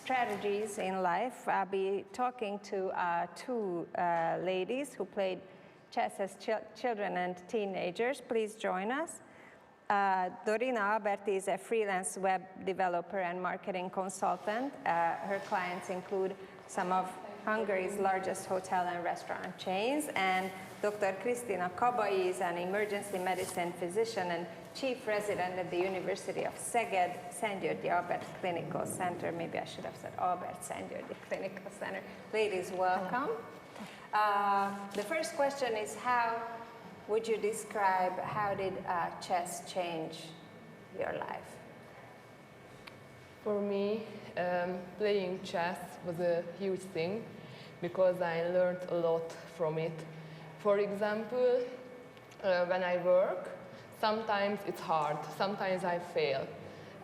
strategies in life. I'll be talking to two ladies who played chess as children and teenagers. Please join us. Dorina Alberti is a freelance web developer and marketing consultant. Her clients include some of Hungary's largest hotel and restaurant chains, and Dr. Krisztina Kabai is an emergency medicine physician and chief resident at the University of Szeged, Szentgyörgyi Albert Clinical Center. Maybe I should have said Albert Szentgyörgyi Clinical Center. Ladies, welcome. The first question is, how would you describe, how did chess change your life? For me, playing chess was a huge thing because I learned a lot from it. For example, when I work, sometimes it's hard, sometimes I fail.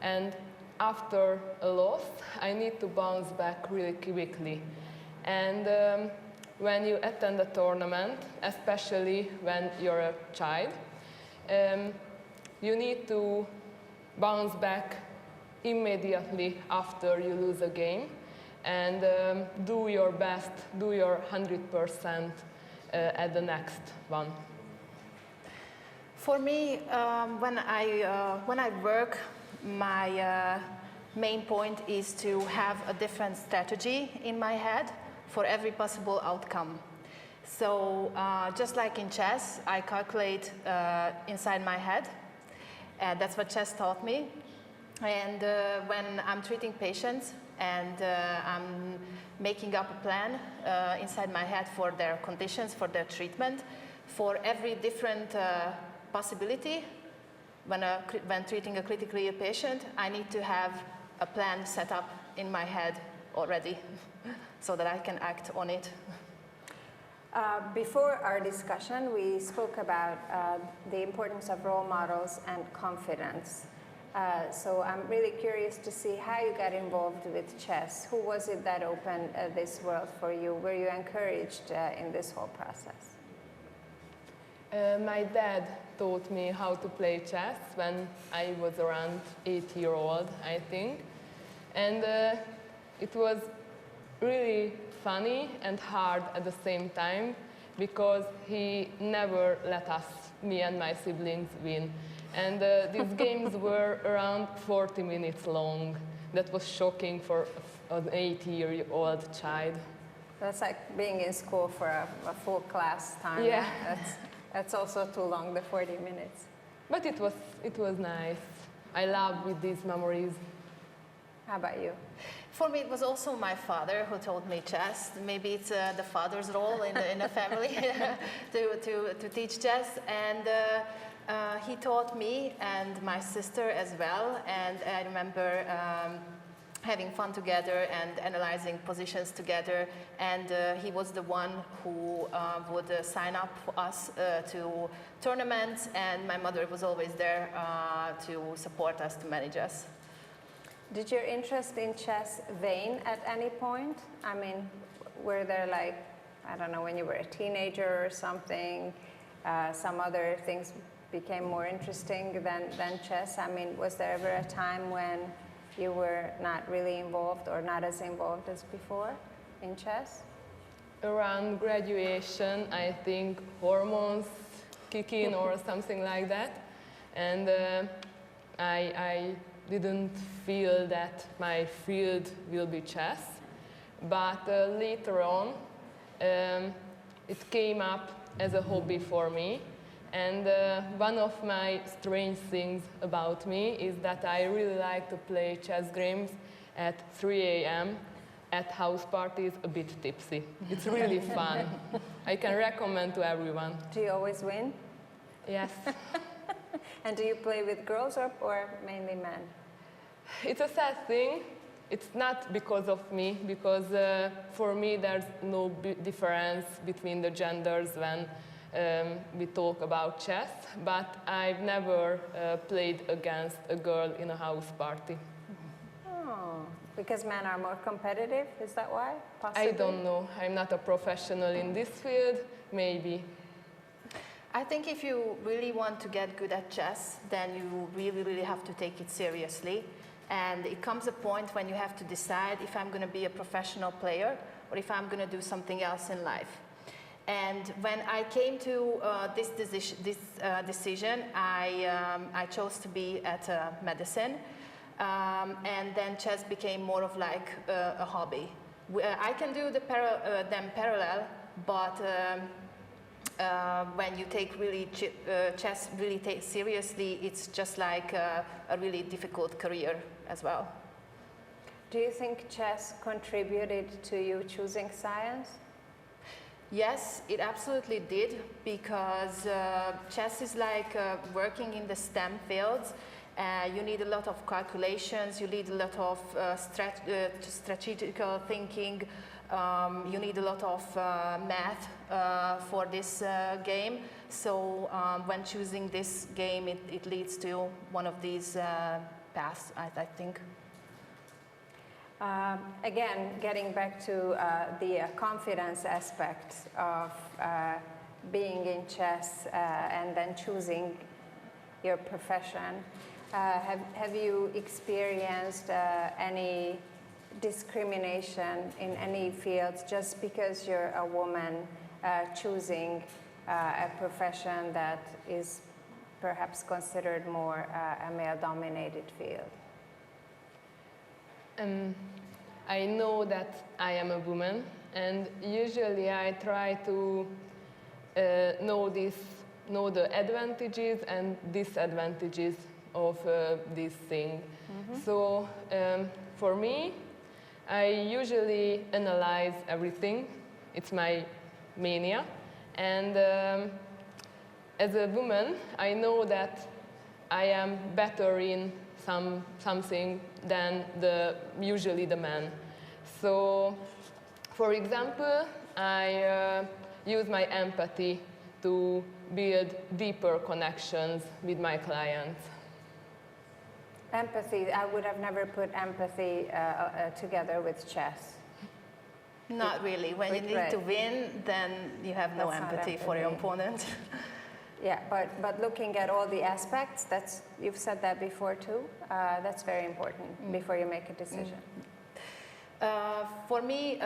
And after a loss, I need to bounce back really quickly. And when you attend a tournament, especially when you're a child, you need to bounce back immediately after you lose a game and do your best, do your 100% at the next one. For me, when I work, my main point is to have a different strategy in my head for every possible outcome. So just like in chess, I calculate inside my head. That's what chess taught me. And when I'm treating patients and I'm making up a plan inside my head for their conditions, for their treatment, for every different possibility, when treating a critically ill patient, I need to have a plan set up in my head already so that I can act on it. Before our discussion, we spoke about the importance of role models and confidence. So I'm really curious to see how you got involved with chess. Who was it that opened this world for you? Were you encouraged in this whole process? My dad taught me how to play chess when I was around 8 years old, I think. And it was really funny and hard at the same time because he never let us, me and my siblings, win. And these games were around 40 minutes long. That was shocking for an 8-year-old child. That's like being in school for a full class time. Yeah. That's also too long, the 40 minutes. But it was nice. I love with these memories. How about you? For me, it was also my father who taught me chess. Maybe it's the father's role in a family to teach chess. And he taught me and my sister as well. And I remember having fun together and analyzing positions together. And he was the one who would sign up for us to tournaments. And my mother was always there to support us, to manage us. Did your interest in chess wane at any point? I mean, were there like, I don't know, when you were a teenager or something, some other things became more interesting than chess? I mean, was there ever a time when you were not really involved or not as involved as before in chess? Around graduation, I think hormones kick in or something like that. And I didn't feel that my field will be chess. But later on, it came up as a hobby for me. And one of my strange things about me is that I really like to play chess games at 3 a.m. at house parties, a bit tipsy. It's really fun. I can recommend to everyone. Do you always win? Yes. And do you play with girls or mainly men? It's a sad thing. It's not because of me, because for me there's no difference between the genders when we talk about chess, but I've never played against a girl in a house party. Oh, because men are more competitive? Is that why? Possibly? I don't know. I'm not a professional in this field. Maybe. I think if you really want to get good at chess, then you really have to take it seriously. And it comes a point when you have to decide if I'm going to be a professional player or if I'm going to do something else in life. And when I came to this decision, I chose to be at medicine. And then chess became more of like a hobby. I can do them parallel, but when you take really chess really seriously, it's just like a really difficult career as well. Do you think chess contributed to you choosing science? Yes, it absolutely did, because chess is like working in the STEM fields. You need a lot of calculations, you need a lot of strategical thinking, you need a lot of math for this game. So when choosing this game, it leads to one of these paths, I think. Again, getting back to the confidence aspect of being in chess and then choosing your profession, have you experienced any discrimination in any fields just because you're a woman choosing a profession that is perhaps considered more a male-dominated field? I know that I am a woman, and usually I try to know the advantages and disadvantages of this thing. So for me, I usually analyze everything. It's my mania, and as a woman, I know that I am better in something than usually the man. So, for example, I use my empathy to build deeper connections with my clients. Empathy, I would have never put empathy together with chess. Not really. When you need to win, then you have no empathy for your opponent. Yeah, but looking at all the aspects, you've said that before too, that's very important before you make a decision. For me,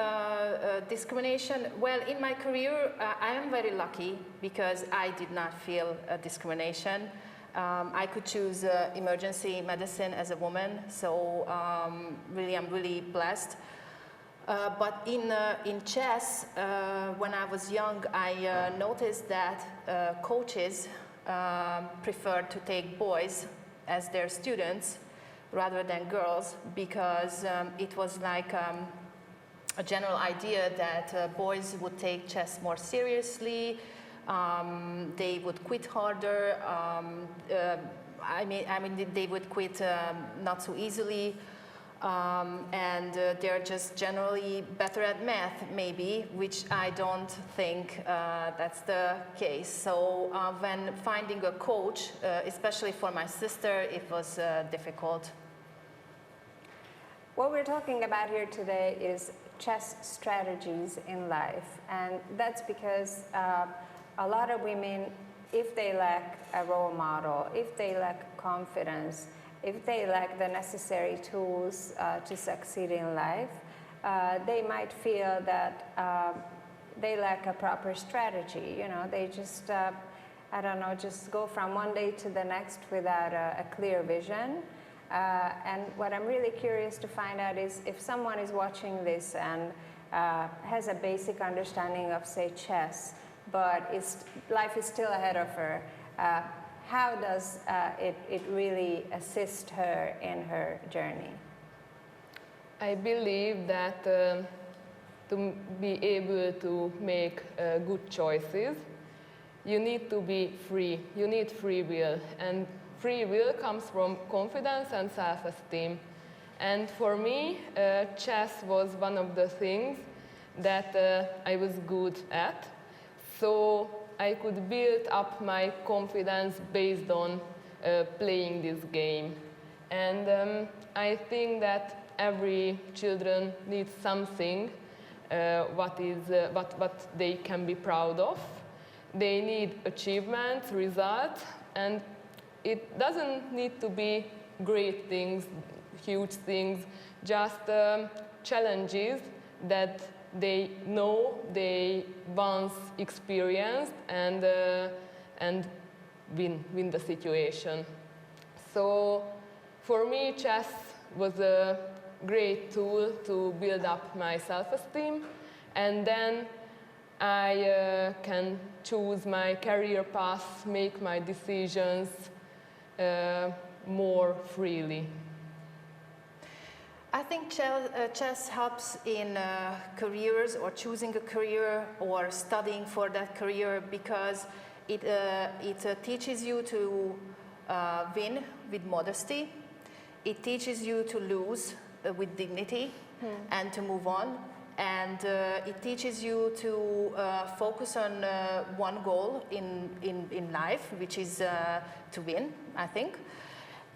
discrimination, well, in my career, I am very lucky because I did not feel discrimination. I could choose emergency medicine as a woman, so really, I'm really blessed. But in chess, when I was young, I noticed that coaches preferred to take boys as their students rather than girls, because it was like a general idea that boys would take chess more seriously, they would quit harder, I mean they would quit not so easily. And they're just generally better at math, maybe, which I don't think that's the case. So when finding a coach, especially for my sister, it was difficult. What we're talking about here today is chess strategies in life, and that's because a lot of women, if they lack a role model, if they lack confidence, if they lack the necessary tools to succeed in life, they might feel that they lack a proper strategy. You know, they just, I don't know, just go from one day to the next without a clear vision. And what I'm really curious to find out is if someone is watching this and has a basic understanding of, say, chess, but life is still ahead of her, how does it really assist her in her journey? I believe that to be able to make good choices, you need to be free. You need free will. And free will comes from confidence and self-esteem. And for me, chess was one of the things that I was good at. So I could build up my confidence based on playing this game. And I think that every children needs something what they can be proud of. They need achievements, results, and it doesn't need to be great things huge things, just challenges that they know they once experienced and win the situation. So for me, chess was a great tool to build up my self-esteem, and then I can choose my career path, make my decisions more freely. I think chess helps in careers or choosing a career or studying for that career because it teaches you to win with modesty. It teaches you to lose with dignity and to move on. And it teaches you to focus on one goal in life, which is to win, I think.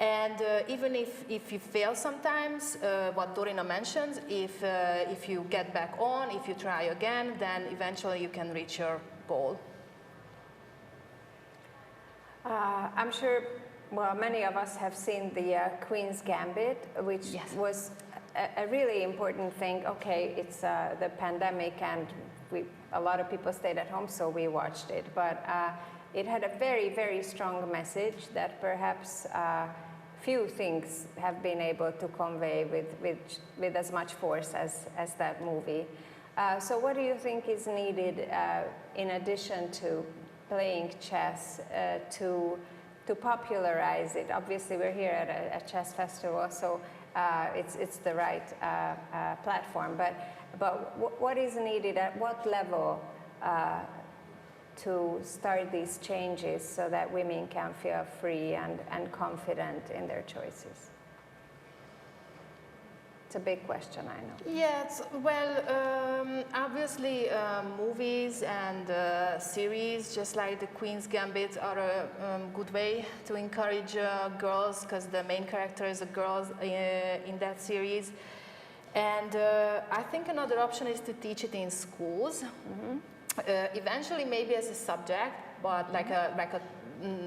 And even if you fail sometimes, what Dorina mentioned, if you get back on, if you try again, then eventually you can reach your goal. I'm sure, well, many of us have seen the Queen's Gambit, which was a really important thing. Okay, it's the pandemic and a lot of people stayed at home, so we watched it. But it had a very, very strong message that perhaps few things have been able to convey with as much force as that movie. So what do you think is needed in addition to playing chess to popularize it? Obviously, we're here at a chess festival, so it's the right platform. But what is needed at what level to start these changes so that women can feel free and confident in their choices? It's a big question, I know. Yes, well, obviously movies and series, just like the Queen's Gambit, are a good way to encourage girls, because the main character is a girl in that series. And I think another option is to teach it in schools. Eventually, maybe as a subject, but like a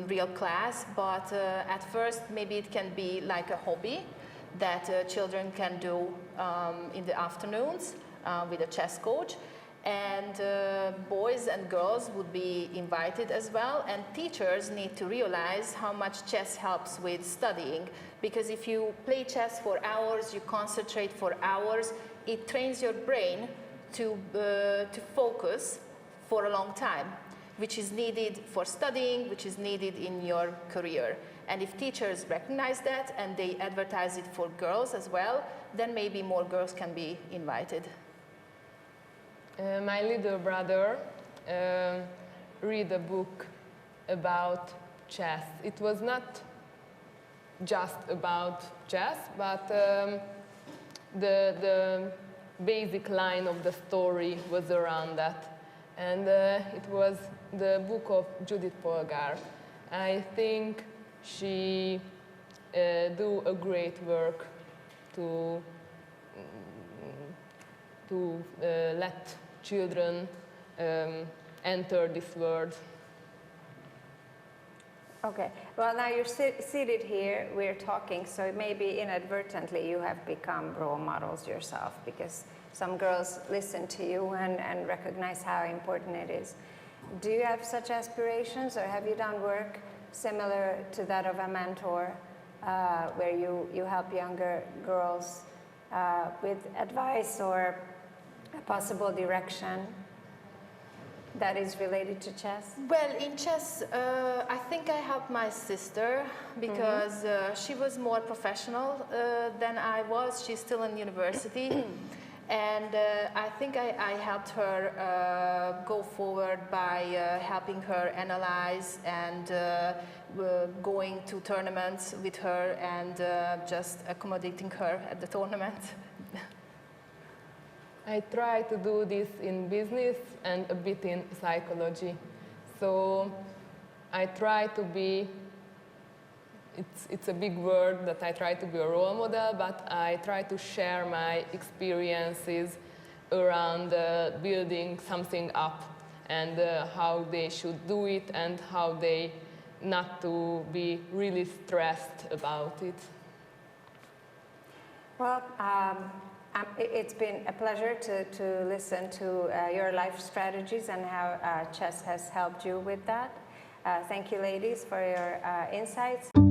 real class. But at first, maybe it can be like a hobby that children can do in the afternoons with a chess coach. And boys and girls would be invited as well. And teachers need to realize how much chess helps with studying. Because if you play chess for hours, you concentrate for hours, it trains your brain to focus for a long time, which is needed for studying, which is needed in your career. And if teachers recognize that and they advertise it for girls as well, then maybe more girls can be invited. My little brother read a book about chess. It was not just about chess, but the basic line of the story was around that. And it was the book of Judit Polgar. I think she do a great work to let children enter this world. Okay, well now you're seated here, we're talking, so maybe inadvertently you have become role models yourself, because some girls listen to you and recognize how important it is. Do you have such aspirations, or have you done work similar to that of a mentor, where you help younger girls with advice or a possible direction that is related to chess? Well, in chess, I think I helped my sister because she was more professional than I was. She's still in university. And I think I helped her go forward by helping her analyze and going to tournaments with her and just accommodating her at the tournament. I try to do this in business and a bit in psychology. So I try to be, it's a big word that I try to be a role model, but I try to share my experiences around building something up and how they should do it and how they not to be really stressed about it. Well, it's been a pleasure to listen to your life strategies and how chess has helped you with that. Thank you, ladies, for your insights.